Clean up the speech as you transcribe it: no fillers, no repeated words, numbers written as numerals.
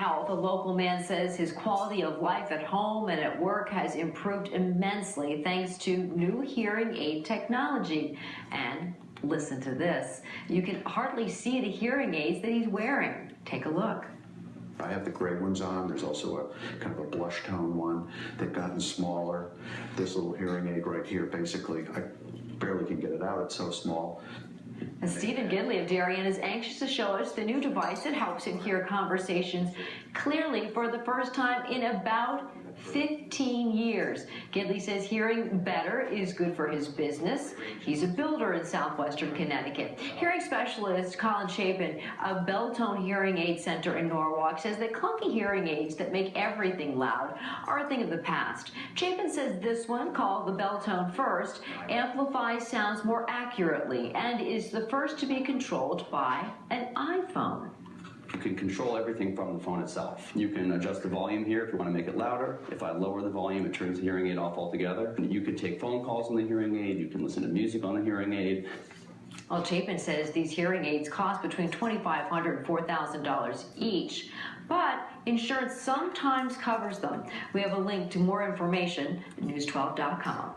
health, a local man says his quality of life at home and at work has improved immensely thanks to new hearing aid technology. And listen to this, you can hardly see the hearing aids that he's wearing. Take a look. I have the gray ones on. There's also a kind of a blush tone one. They've gotten smaller. This little hearing aid right here, basically, I barely can get it out. It's so small. And Stephen Gidley of Darien is anxious to show us the new device that helps him hear conversations clearly for the first time in about 15 years. Gidley says hearing better is good for his business. He's a builder in southwestern Connecticut. Hearing specialist Colin Chapin of Beltone Hearing Aid Center in Norwalk says that clunky hearing aids that make everything loud are a thing of the past. Chapin says this one, called the Beltone First, amplifies sounds more accurately and is the first to be controlled by an iPhone. You can control everything from the phone itself. You can adjust the volume here if you want to make it louder. If I lower the volume, it turns the hearing aid off altogether. You could take phone calls on the hearing aid. You can listen to music on the hearing aid. Well, Chapin says these hearing aids cost between $2,500 and $4,000 each, but insurance sometimes covers them. We have a link to more information at news12.com.